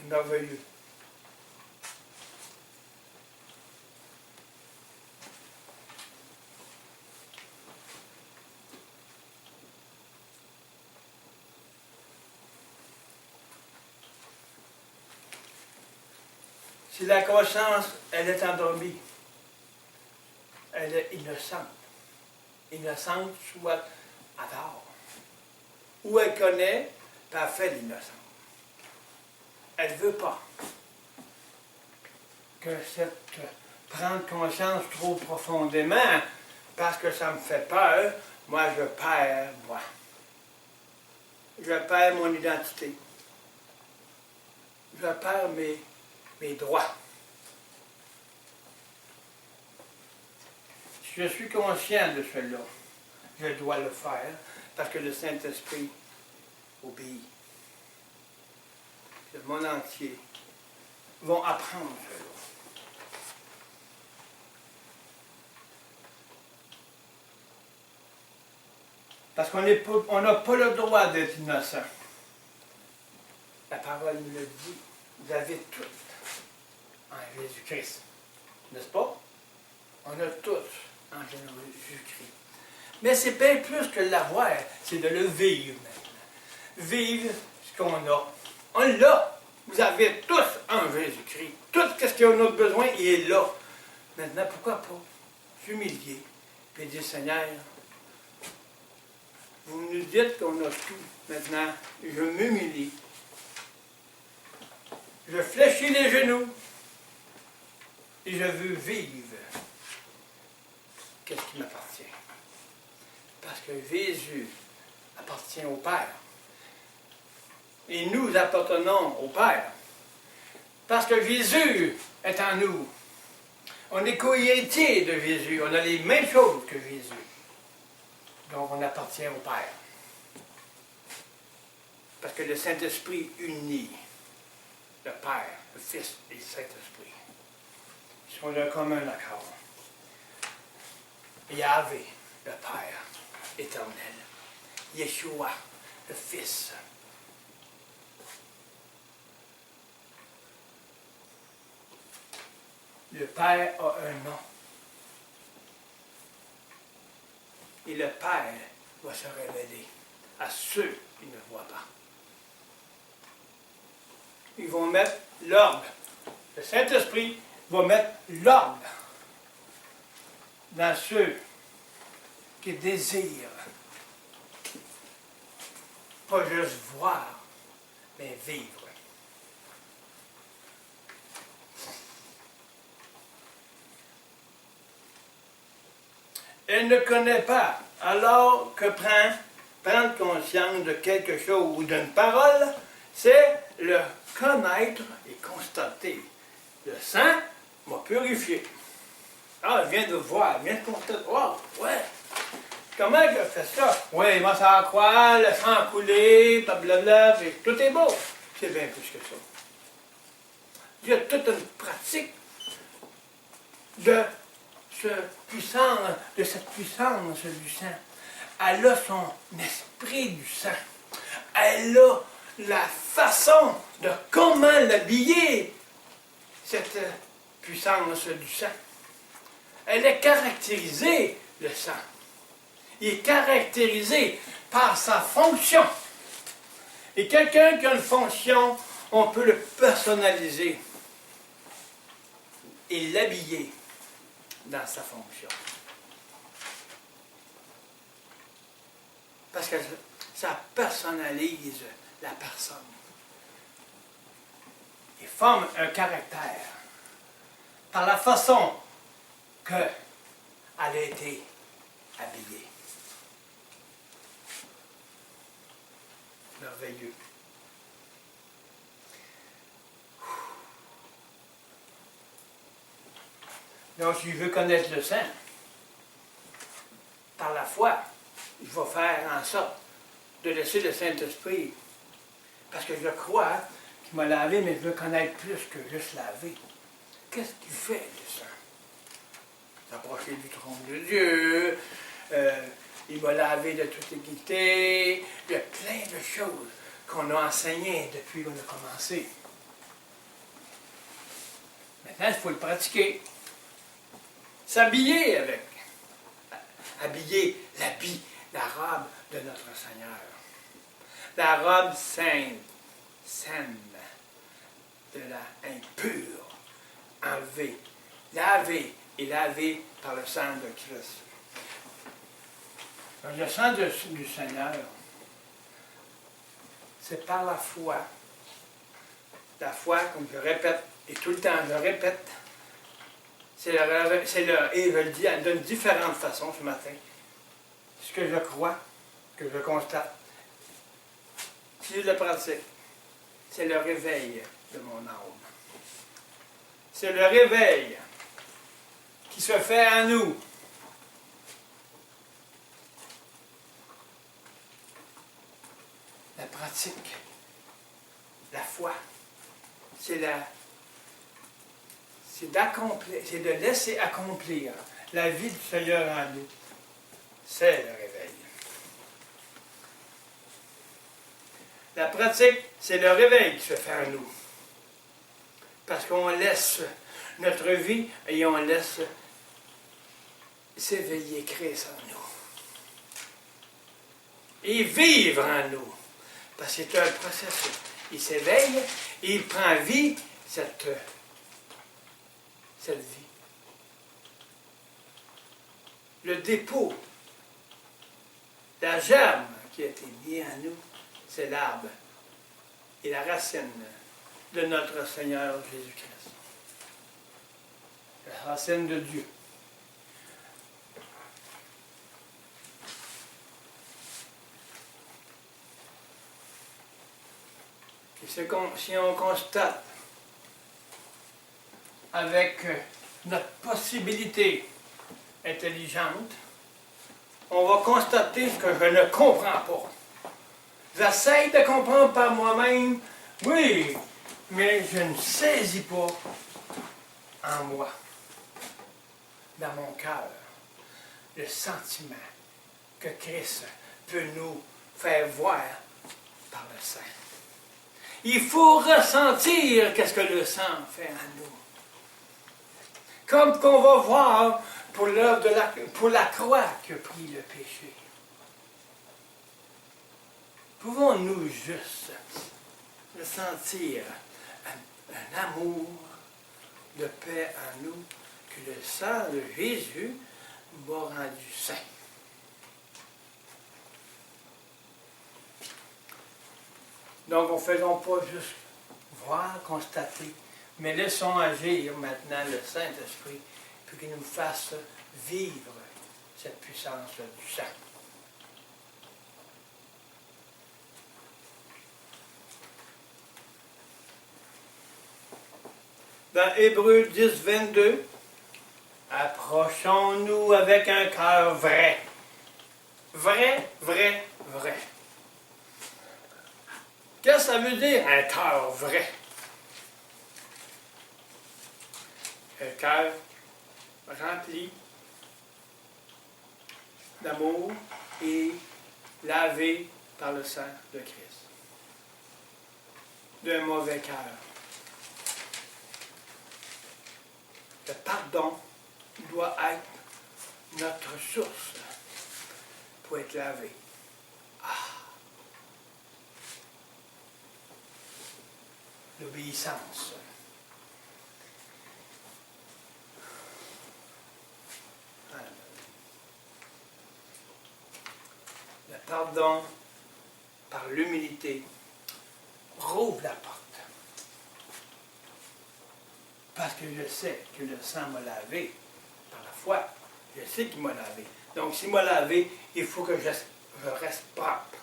C'est merveilleux. Si la conscience, elle est endormie, elle est innocente. Innocente soit à tort. Ou elle connaît, puis elle fait l'innocente. Elle ne veut pas que prendre conscience trop profondément, parce que ça me fait peur, moi je perds moi. Je perds mon identité. Je perds mes droits. Si je suis conscient de cela, je dois le faire parce que le Saint-Esprit obéit. Le monde entier vont apprendre cela. Parce qu'on n'a pas le droit d'être innocent. La parole nous le dit. Vous avez tout en Jésus-Christ. N'est-ce pas? On a tout en Jésus-Christ. Mais c'est bien plus que l'avoir, c'est de le vivre maintenant. Vivre ce qu'on a. On l'a. Vous avez tous en Jésus-Christ. Tout ce qu'on a besoin, il est là. Maintenant, pourquoi pas s'humilier et dire, Seigneur, vous nous dites qu'on a tout. Maintenant, je m'humilie. Je fléchis les genoux et je veux vivre qu'est-ce qui m'appartient. Parce que Jésus appartient au Père. Et nous appartenons au Père. Parce que Jésus est en nous. On est co-héritiers de Jésus. On a les mêmes choses que Jésus. Donc on appartient au Père. Parce que le Saint-Esprit unit le Père, le Fils et le Saint-Esprit. Ils sont d'un commun accord. Yahvé, le Père éternel. Yeshua, le Fils. Le Père a un nom. Et le Père va se révéler à ceux qui ne voient pas. Ils vont mettre l'ordre. Le Saint-Esprit va mettre l'ordre dans ceux qui désirent pas juste voir, mais vivre. Elle ne connaît pas, alors que prendre conscience de quelque chose ou d'une parole, c'est le connaître et constater. Le sang m'a purifié. Ah, je viens de voir, je viens de constater. Oh, ouais. Comment je fais ça? Oui, moi ça a croire, le sang a coulé, blablabla, tout est beau. C'est bien plus que ça. Il y a toute une pratique de cette puissance du sang. Elle a son esprit du sang. Elle a la façon de comment l'habiller, cette puissance du sang. Elle est caractérisée, le sang. Il est caractérisé par sa fonction. Et quelqu'un qui a une fonction, on peut le personnaliser et l'habiller dans sa fonction. Parce que ça personnalise la personne. Il forme un caractère par la façon qu'elle a été habillée. Merveilleux. Donc, si je veux connaître le sang, par la foi, je vais faire en sorte de laisser le Saint-Esprit. Parce que je crois qu'il m'a lavé, mais je veux connaître plus que juste laver. Qu'est-ce qu'il fait, le sang? S'approcher du trône de Dieu, il m'a lavé de toute iniquité. Il y a plein de choses qu'on a enseignées depuis qu'on a commencé. Maintenant, il faut le pratiquer. S'habiller avec. Habiller l'habit, la robe de notre Seigneur. La robe sainte, saine, de la impure, enlevée, lavée et lavée par le sang de Christ. Donc, le sang du Seigneur, c'est par la foi. La foi, comme je répète, et tout le temps je répète, et je le dis d'une différente façon ce matin, ce que je crois, que je constate, si je le pratique, c'est le réveil de mon âme. C'est le réveil qui se fait à nous. La pratique, la foi, c'est d'accomplir, c'est de laisser accomplir la vie du Seigneur en nous. C'est le réveil. La pratique, c'est le réveil qui se fait en nous. Parce qu'on laisse notre vie et on laisse s'éveiller Christ en nous. Et vivre en nous. Parce que c'est un processus. Il s'éveille et il prend vie, cette vie. Le dépôt, la germe qui a été mis en nous, c'est l'arbre et la racine de notre Seigneur Jésus-Christ. La racine de Dieu. Et si on constate avec notre possibilité intelligente, on va constater ce que je ne comprends pas. J'essaie de comprendre par moi-même, oui, mais je ne saisis pas en moi, dans mon cœur, le sentiment que Christ peut nous faire voir par le sang. Il faut ressentir qu'est-ce que le sang fait en nous. Comme qu'on va voir pour l'œuvre pour la croix qui a pris le péché. Pouvons-nous juste ressentir un amour de paix en nous que le sang de Jésus m'a rendu saint? Donc, ne faisons pas juste voir, constater, mais laissons agir maintenant le Saint-Esprit pour qu'il nous fasse vivre cette puissance du sang. Dans Hébreux 10, 22, approchons-nous avec un cœur vrai. Vrai, vrai, vrai. Qu'est-ce que ça veut dire, un cœur vrai? Un cœur rempli d'amour et lavé par le sang de Christ. D'un mauvais cœur. Le pardon doit être notre source pour être lavé. L'obéissance. Le pardon par l'humilité rouvre la porte. Parce que je sais que le sang m'a lavé par la foi. Je sais qu'il m'a lavé. Donc s'il m'a lavé, il faut que je reste propre.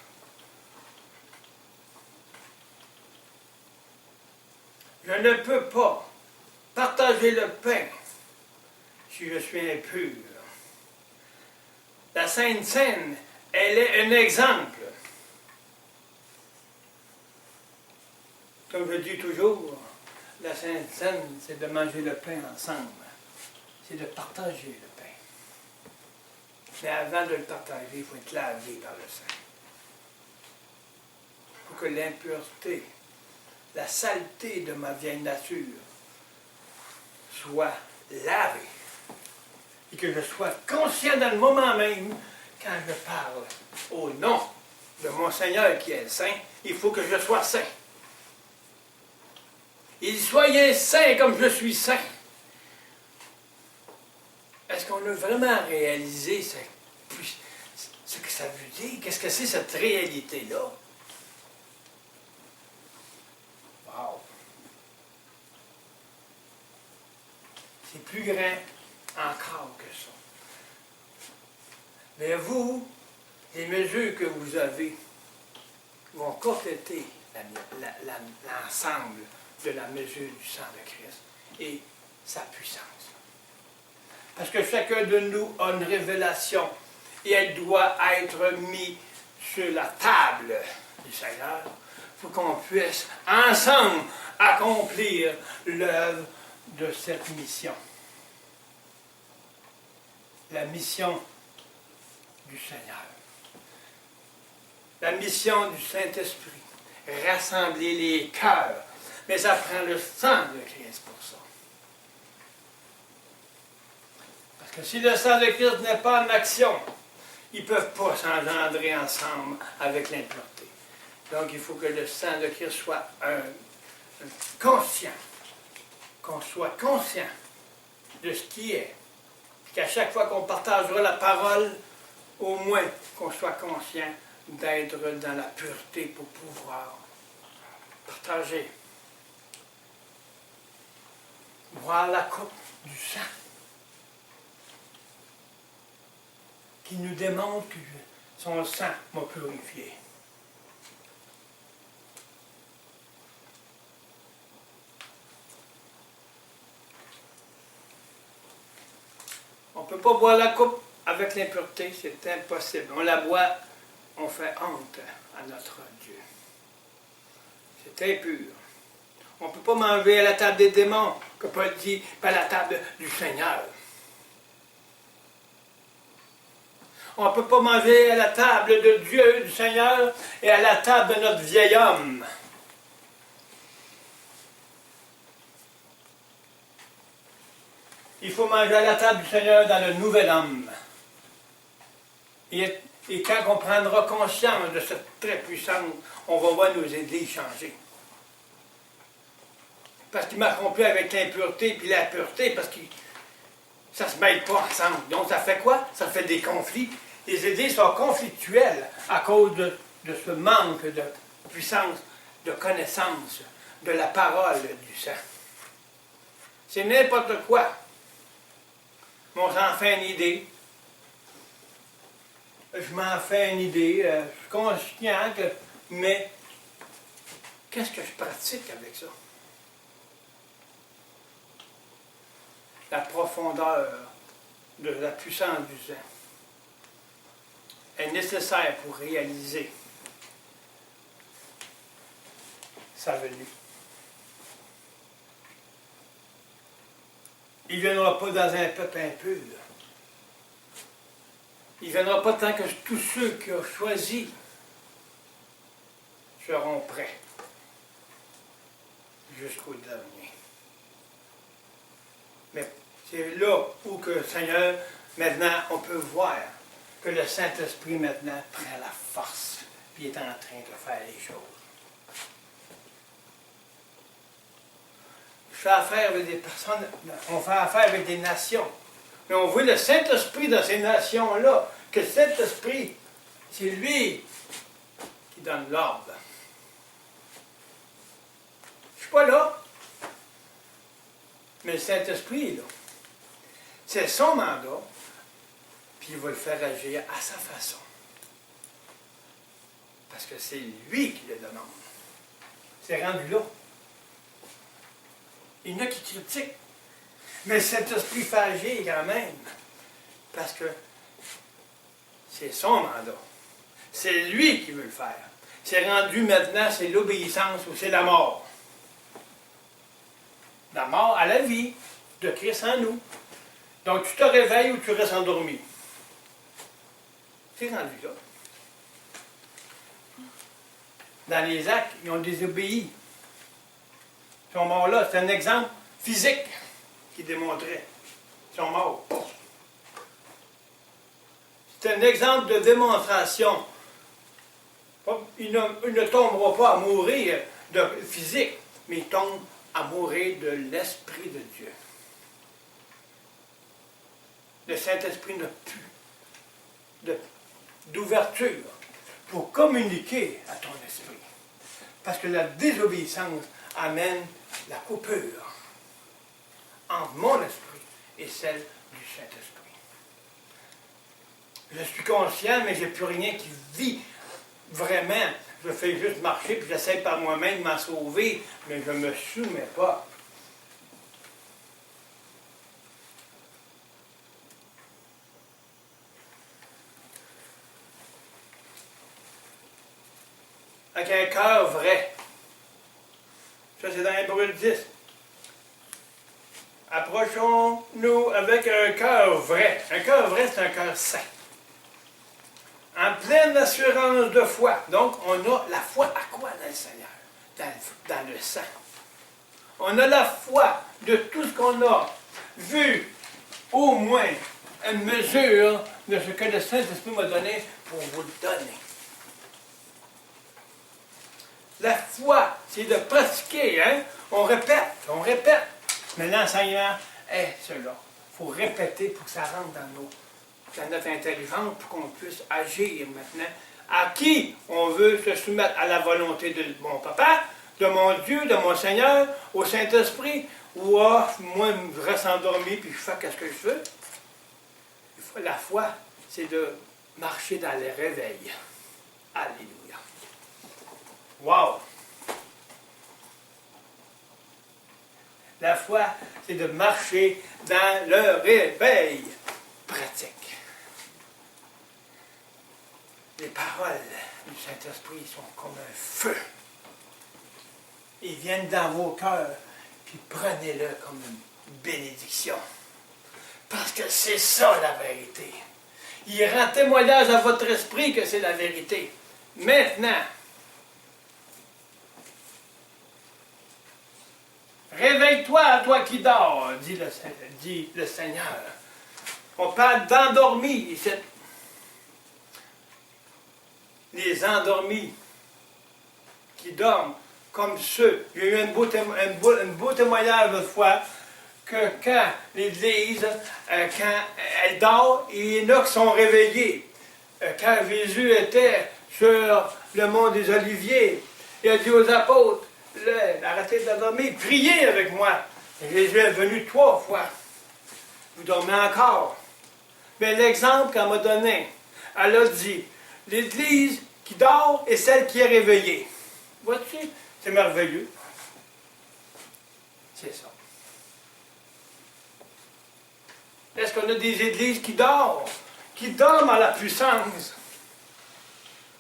Je ne peux pas partager le pain si je suis impur. La Sainte Seine, elle est un exemple. Comme je dis toujours, la Sainte Seine, c'est de manger le pain ensemble. C'est de partager le pain. Mais avant de le partager, il faut être lavé par le sang. Pour que l'impureté, la saleté de ma vieille nature sois lavé. Et que je sois conscient dans le moment même, quand je parle au nom de mon Seigneur qui est saint, il faut que je sois saint. Il dit, soyez saints comme je suis saint. Est-ce qu'on a vraiment réalisé ce que ça veut dire? Qu'est-ce que c'est cette réalité-là? Wow! C'est plus grand encore que ça. Mais vous, les mesures que vous avez vont compléter l'ensemble de la mesure du sang de Christ et sa puissance. Parce que chacun de nous a une révélation et elle doit être mise sur la table du Seigneur pour qu'on puisse ensemble accomplir l'œuvre de cette mission. La mission du Seigneur. La mission du Saint-Esprit. Rassembler les cœurs. Mais ça prend le sang de Christ pour ça. Parce que si le sang de Christ n'est pas en action, ils ne peuvent pas s'engendrer ensemble avec l'impureté. Donc il faut que le sang de Christ soit conscient. Qu'on soit conscient de ce qui est. Puis qu'à chaque fois qu'on partagera la parole, au moins qu'on soit conscient d'être dans la pureté pour pouvoir partager. Boire la coupe du sang qui nous démontre que son sang m'a purifié. On ne peut pas boire la coupe avec l'impureté, c'est impossible. On la boit, on fait honte à notre Dieu. C'est impur. On ne peut pas manger à la table des démons, que Paul dit, pas à la table du Seigneur. On ne peut pas manger à la table de Dieu, du Seigneur, et à la table de notre vieil homme. Il faut manger à la table du Seigneur dans le nouvel homme. Et quand on prendra conscience de cette très puissance, on va voir nous aider à changer. Parce qu'il m'a trompé avec l'impureté puis la pureté, parce que ça ne se mêle pas ensemble. Donc ça fait quoi? Ça fait des conflits. Les idées sont conflictuelles à cause de ce manque de puissance, de connaissance, de la parole du sang. C'est n'importe quoi. Mais on s'en fait une idée. Je m'en fais une idée. Je suis conscient que... Mais qu'est-ce que je pratique avec ça? La profondeur de la puissance du sang est nécessaire pour réaliser sa venue. Il ne viendra pas dans un peuple impur. Il ne viendra pas tant que tous ceux qui ont choisi seront prêts jusqu'au dernier. Mais c'est là où que, Seigneur, maintenant, on peut voir que le Saint-Esprit, maintenant, prend la force et est en train de faire les choses. Je fais affaire avec des personnes, on fait affaire avec des nations. Mais on voit le Saint-Esprit dans ces nations-là, que le Saint-Esprit, c'est lui qui donne l'ordre. Je ne suis pas là, mais le Saint-Esprit est là. C'est son mandat, puis il va le faire agir à sa façon. Parce que c'est lui qui le demande. C'est rendu là. Il y en a qui critiquent. Mais le Saint-Esprit fait agir quand même. Parce que c'est son mandat. C'est lui qui veut le faire. C'est rendu maintenant, c'est l'obéissance ou c'est la mort. La mort à la vie de Christ en nous. Donc tu te réveilles ou tu restes endormi. C'est rendu là. Dans les actes, ils ont désobéi. Ils sont morts là. C'est un exemple physique qui démontraient. Ils sont morts. C'est un exemple de démonstration. Ils ne tomberont pas à mourir de physique, mais ils tombent à mourir de l'Esprit de Dieu. Le Saint-Esprit n'a plus d'ouverture pour communiquer à ton esprit. Parce que la désobéissance amène la coupure entre mon esprit et celle du Saint-Esprit. Je suis conscient, mais je n'ai plus rien qui vit vraiment. Je fais juste marcher, puis j'essaie par moi-même de m'en sauver, mais je ne me soumets pas. Avec un cœur vrai. Ça, c'est dans Hébreux 10. Approchons-nous avec un cœur vrai. Un cœur vrai, c'est un cœur saint. En pleine assurance de foi. Donc, on a la foi à quoi dans le Seigneur? Dans le sang. On a la foi de tout ce qu'on a vu, au moins une mesure de ce que le Saint-Esprit m'a donné pour vous le donner. La foi, c'est de pratiquer, hein? On répète. Mais l'enseignement est cela. Il faut répéter pour que ça rentre dans notre intelligence, pour qu'on puisse agir maintenant. À qui on veut se soumettre? À la volonté de mon papa, de mon Dieu, de mon Seigneur, au Saint-Esprit, ou à moi, je reste endormi puis je fais ce que je veux. La foi, c'est de marcher dans les réveils. Alléluia. Wow! La foi, c'est de marcher dans le réveil pratique. Les paroles du Saint-Esprit sont comme un feu. Ils viennent dans vos cœurs, puis prenez-le comme une bénédiction. Parce que c'est ça la vérité. Il rend témoignage à votre esprit que c'est la vérité. Maintenant, réveille-toi, toi qui dors, dit le Seigneur. On parle d'endormis. Les endormis qui dorment comme ceux. Il y a eu un beau témoignage de foi que quand l'Église, quand elle dort, il y en a qui sont réveillés. Quand Jésus était sur le mont des Oliviers, il a dit aux apôtres, arrêtez de dormir, priez avec moi. Jésus est venu 3 fois. Vous dormez encore. Mais l'exemple qu'elle m'a donné, elle a dit, l'Église qui dort est celle qui est réveillée. Vois-tu, c'est merveilleux. C'est ça. Est-ce qu'on a des églises qui dorment à la puissance,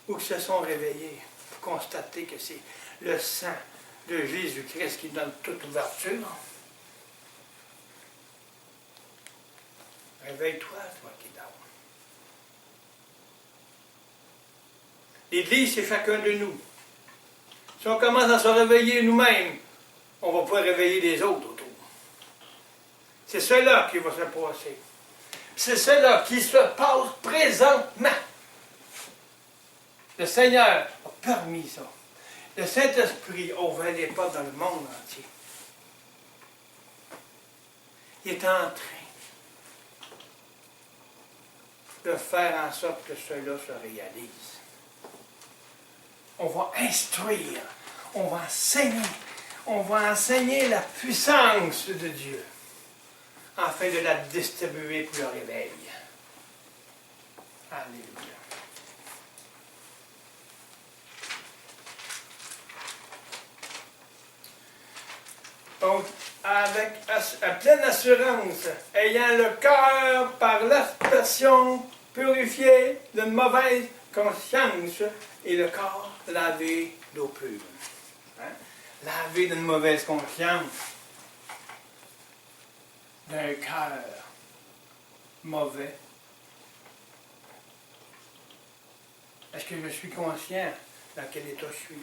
ou qui se sont réveillées pour constater que c'est le sang de Jésus-Christ qui donne toute ouverture? Réveille-toi, toi qui dors. L'Église, c'est chacun de nous. Si on commence à se réveiller nous-mêmes, on ne va pas réveiller les autres autour. C'est cela qui va se passer. C'est cela qui se passe présentement. Le Seigneur a permis ça. Le Saint-Esprit ouvrait les portes dans le monde entier. Il est en train de faire en sorte que cela se réalise. On va instruire, on va enseigner la puissance de Dieu, afin de la distribuer pour le réveil. Alléluia. Donc, avec à pleine assurance, ayant le cœur par l'aspersion purifié d'une mauvaise conscience et le corps lavé d'eau pure. Hein? Lavé d'une mauvaise conscience, d'un cœur mauvais. Est-ce que je suis conscient dans quel état je suis?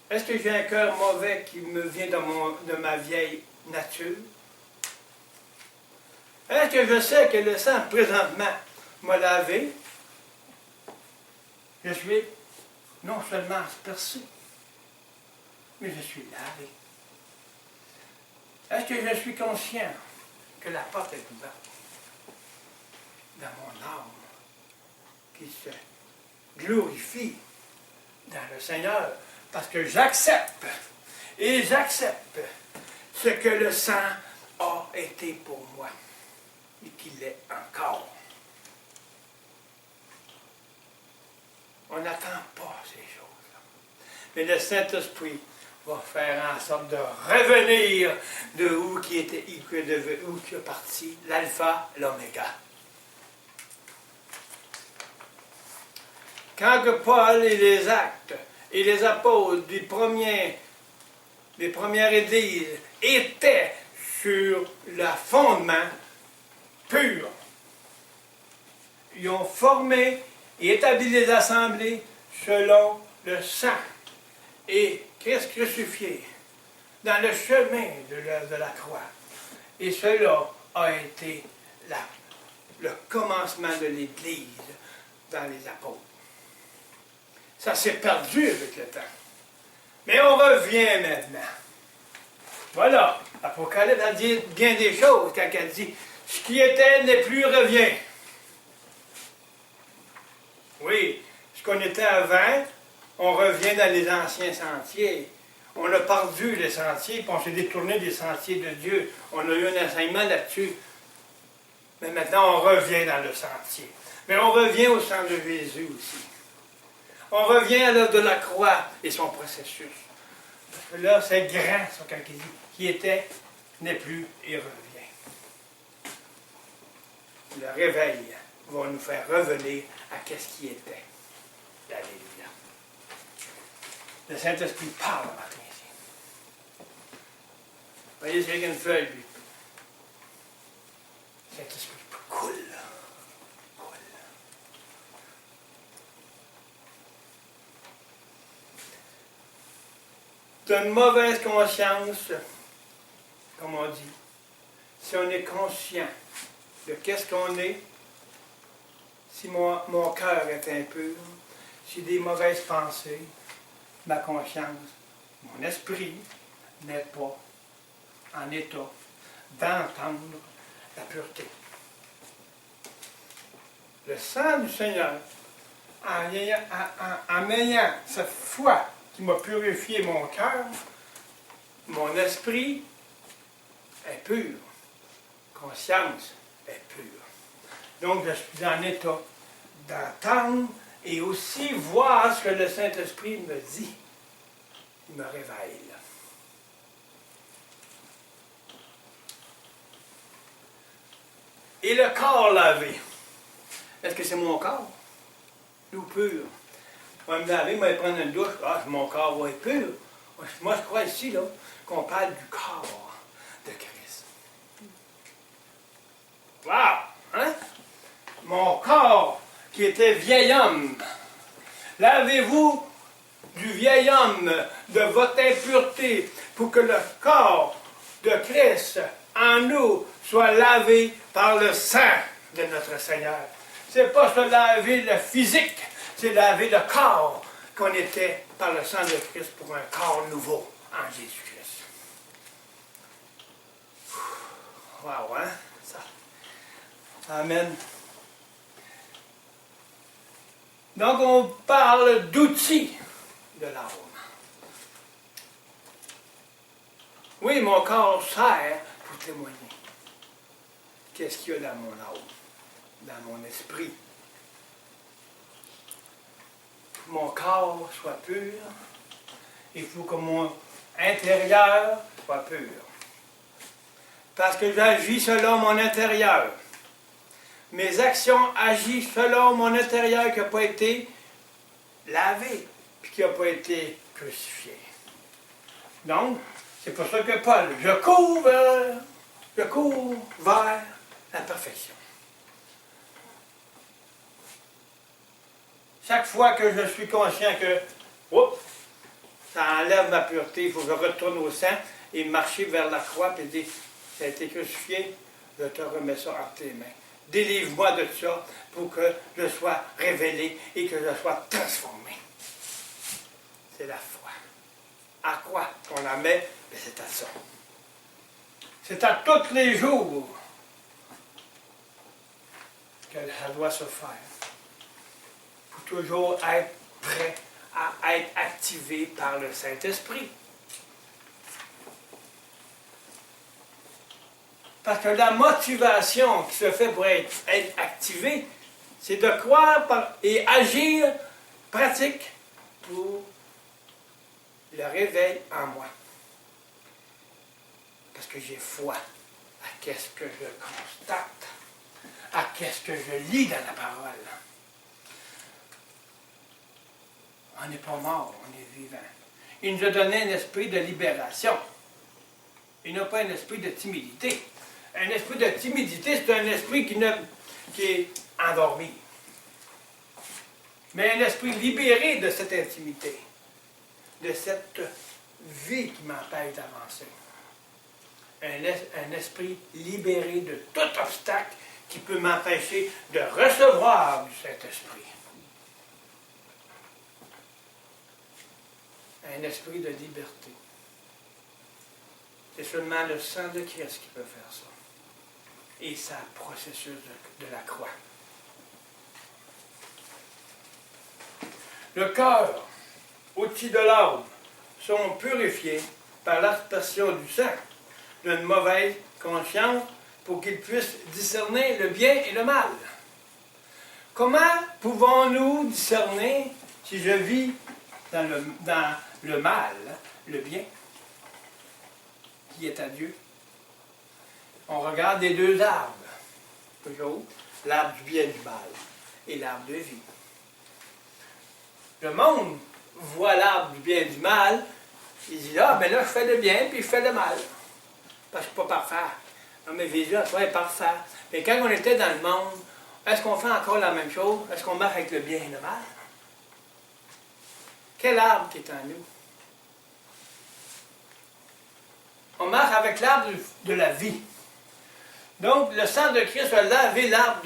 Est-ce que j'ai un cœur mauvais qui me vient de ma vieille nature? Est-ce que je sais que le sang présentement m'a lavé? Je suis non seulement aspergé, mais je suis lavé. Est-ce que je suis conscient que la porte est ouverte dans mon âme qui se glorifie dans le Seigneur parce que j'accepte et j'accepte ce que le sang a été pour moi et qu'il l'est encore. On n'attend pas ces choses-là. Mais le Saint-Esprit va faire en sorte de revenir de où qui était, où qui est parti, l'alpha, l'oméga. Quand que Paul et les actes et les apôtres des premières églises étaient sur le fondement pur, ils ont formé et établi les assemblées selon le sang et Christ crucifié dans le chemin de la croix. Et cela a été le commencement de l'Église dans les apôtres. Ça s'est perdu avec le temps. Mais on revient maintenant. Voilà, l'Apocalypse a dit bien des choses quand elle dit « Ce qui était n'est plus revient ». Oui, ce qu'on était avant, on revient dans les anciens sentiers. On a perdu les sentiers, puis on s'est détourné des sentiers de Dieu. On a eu un enseignement là-dessus. Mais maintenant, on revient dans le sentier. Mais on revient au sang de Jésus aussi. On revient à l'œuvre de la croix et son processus. Parce que là, c'est grand, ça, quand il dit « qui était, n'est plus et revient ». Le réveil va nous faire revenir à ce qui était. Alléluia. Le Saint-Esprit parle matin ici. Voyez, c'est une feuille, lui. Le Saint-Esprit coule. D'une mauvaise conscience, comme on dit, si on est conscient de qu'est-ce qu'on est, si mon cœur est impur, si des mauvaises pensées, ma conscience, mon esprit n'est pas en état d'entendre la pureté. Le sang du Seigneur, en ayant cette foi qui m'a purifié mon cœur, mon esprit est pur, conscience est pure. Donc je suis en état d'entendre et aussi voir ce que le Saint-Esprit me dit. Il me réveille. Et le corps lavé. Est-ce que c'est mon corps? Ou pur? Je vais me laver, je vais prendre une douche. Ah, mon corps va être pur. Moi, je crois ici là, qu'on parle du corps de Christ. Wow! Hein? Mon corps qui était vieil homme. Lavez-vous du vieil homme de votre impureté pour que le corps de Christ en nous soit lavé par le sang de notre Seigneur. C'est pas se laver le physique, c'est laver le corps qu'on était par le sang de Christ pour un corps nouveau en Jésus-Christ. Wow, hein? Ça. Amen. Donc, on parle d'outils de l'âme. Oui, mon corps sert pour témoigner. Qu'est-ce qu'il y a dans mon âme, dans mon esprit? Pour que mon corps soit pur, il faut que mon intérieur soit pur. Parce que j'agis selon mon intérieur. Mes actions agissent selon mon intérieur qui n'a pas été lavé, puis qui n'a pas été crucifié. Donc, c'est pour ça que Paul, je cours vers la perfection. Chaque fois que je suis conscient que, oups, ça enlève ma pureté, il faut que je retourne au sang et marcher vers la croix et dire, ça a été crucifié, je te remets ça entre tes mains. Délivre-moi de ça pour que je sois révélé et que je sois transformé. C'est la foi. À quoi qu'on la met? Ben, c'est à ça. C'est à tous les jours que ça doit se faire. Il faut toujours être prêt à être activé par le Saint-Esprit. Parce que la motivation qui se fait pour être activé, c'est de croire et agir pratique pour le réveil en moi. Parce que j'ai foi à qu'est-ce que je constate, à qu'est-ce que je lis dans la parole. On n'est pas mort, on est vivant. Il nous a donné un esprit de libération. Il n'a pas un esprit de timidité. Un esprit de timidité, c'est un esprit qui est endormi. Mais un esprit libéré de cette intimité, de cette vie qui m'empêche d'avancer. Un esprit libéré de tout obstacle qui peut m'empêcher de recevoir du Saint-Esprit. Un esprit de liberté. C'est seulement le sang de Christ qui peut faire ça. Et c'est le processus de la croix. Le cœur, au-dessus de l'âme, sont purifiés par l'aspersion du sang d'une mauvaise conscience pour qu'ils puissent discerner le bien et le mal. Comment pouvons-nous discerner si je vis dans le mal, le bien, qui est à Dieu? On regarde les deux arbres, toujours, l'arbre du bien et du mal et l'arbre de vie. Le monde voit l'arbre du bien et du mal, il dit, ah, ben là, je fais le bien, puis je fais le mal. Parce que je ne suis pas parfait. Non, mais Jésus, toi, est parfait. Mais quand on était dans le monde, est-ce qu'on fait encore la même chose? Est-ce qu'on marche avec le bien et le mal? Quel arbre qui est en nous? On marche avec l'arbre de la vie. Donc, le sang de Christ a lavé l'arbre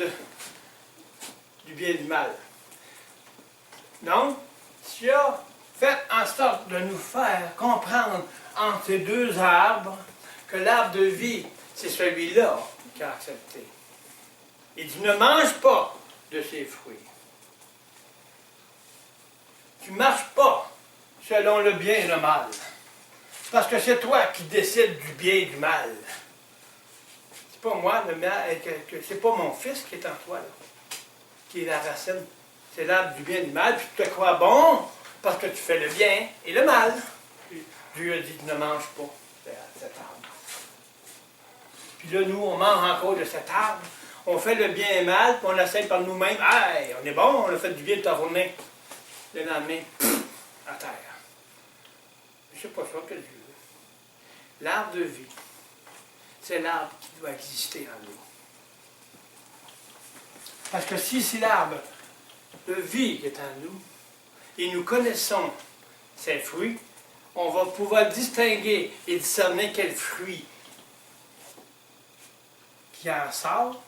du bien et du mal. Donc, tu as fait en sorte de nous faire comprendre entre ces deux arbres que l'arbre de vie, c'est celui-là qui a accepté. Il dit, ne mange pas de ses fruits. Tu ne marches pas selon le bien et le mal. Parce que c'est toi qui décides du bien et du mal. C'est pas moi, c'est pas mon fils qui est en toi, là, qui est la racine. C'est l'arbre du bien et du mal, puis tu te crois bon parce que tu fais le bien et le mal. Puis Dieu a dit, ne mange pas de cet arbre. Puis là, nous, on mange encore de cet arbre. On fait le bien et le mal, puis on essaie par nous-mêmes. Hey, on est bon, on a fait du bien de ta journée. Le lendemain, à terre. C'est pas ça que Dieu veut. L'arbre de vie, c'est l'arbre qui doit exister en nous. Parce que si c'est l'arbre de vie qui est en nous, et nous connaissons ses fruits, on va pouvoir distinguer et discerner quel fruit qui en sort,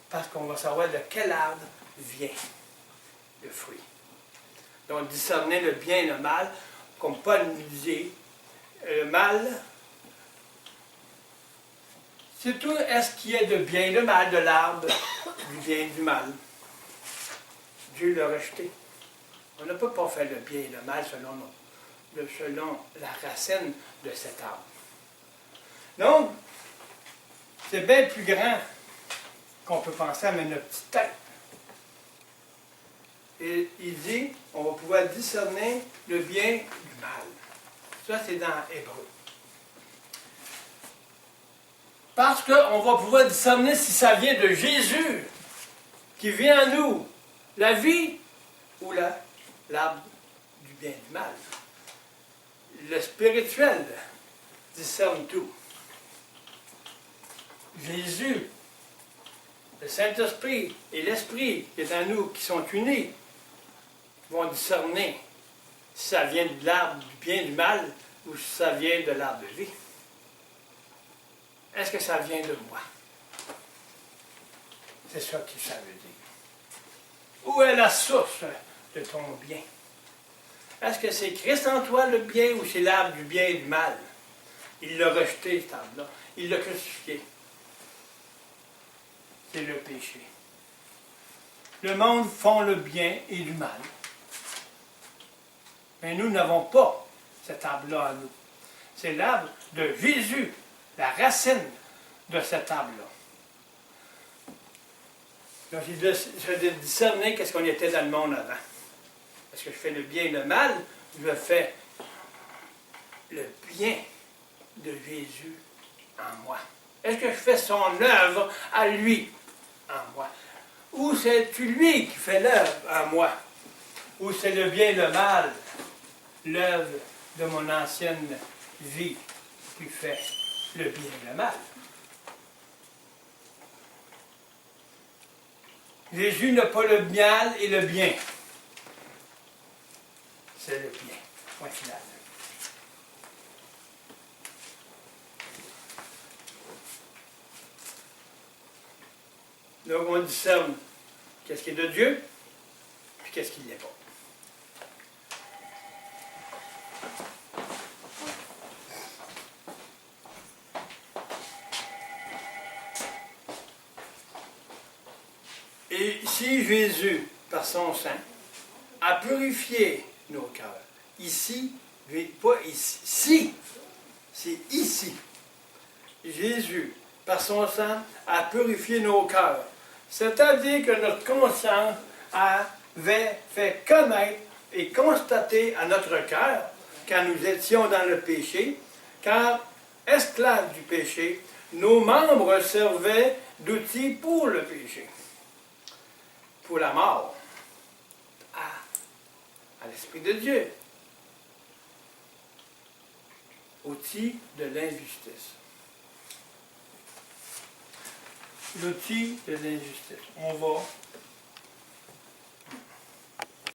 parce qu'on va savoir de quel arbre vient le fruit. Donc, discerner le bien et le mal, comme Paul nous disait, le mal, c'est tout est-ce qu'il y a de bien et de mal de l'arbre, du bien et du mal. Dieu l'a rejeté. On ne peut pas faire le bien et le mal selon la racine de cet arbre. Donc, c'est bien plus grand qu'on peut penser à notre petite tête. Et il dit, on va pouvoir discerner le bien du mal. Ça, c'est dans Hébreu. Parce qu'on va pouvoir discerner si ça vient de Jésus, qui vient à nous, la vie ou l'arbre du bien et du mal. Le spirituel discerne tout. Jésus, le Saint-Esprit et l'Esprit qui est en nous, qui sont unis, vont discerner si ça vient de l'arbre du bien et du mal ou si ça vient de l'arbre de vie. Est-ce que ça vient de moi? C'est ça que ça veut dire. Où est la source de ton bien? Est-ce que c'est Christ en toi le bien ou c'est l'arbre du bien et du mal? Il l'a rejeté, cet arbre-là. Il l'a crucifié. C'est le péché. Le monde font le bien et du mal. Mais nous n'avons pas cet arbre-là en nous. C'est l'arbre de Jésus, la racine de cet arbre-là. Donc, j'ai discerné qu'est-ce qu'on était dans le monde avant. Est-ce que je fais le bien et le mal? Je fais le bien de Jésus en moi. Est-ce que je fais son œuvre à lui en moi? Ou c'est lui qui fait l'œuvre en moi? Ou c'est le bien et le mal, l'œuvre de mon ancienne vie qui fait le bien et le mal? Jésus n'a pas le mal et le bien. C'est le bien. Point final. Donc on discerne qu'est-ce qui est de Dieu, puis qu'est-ce qui ne l'est pas. Et si Jésus, par son sang, a purifié nos cœurs, ici, pas ici, si, c'est ici, Jésus, par son sang, a purifié nos cœurs. C'est-à-dire que notre conscience avait fait connaître et constater à notre cœur, quand nous étions dans le péché, car esclaves du péché, nos membres servaient d'outils pour le péché, pour la mort, à l'Esprit de Dieu, outil de l'injustice. L'outil de l'injustice. On va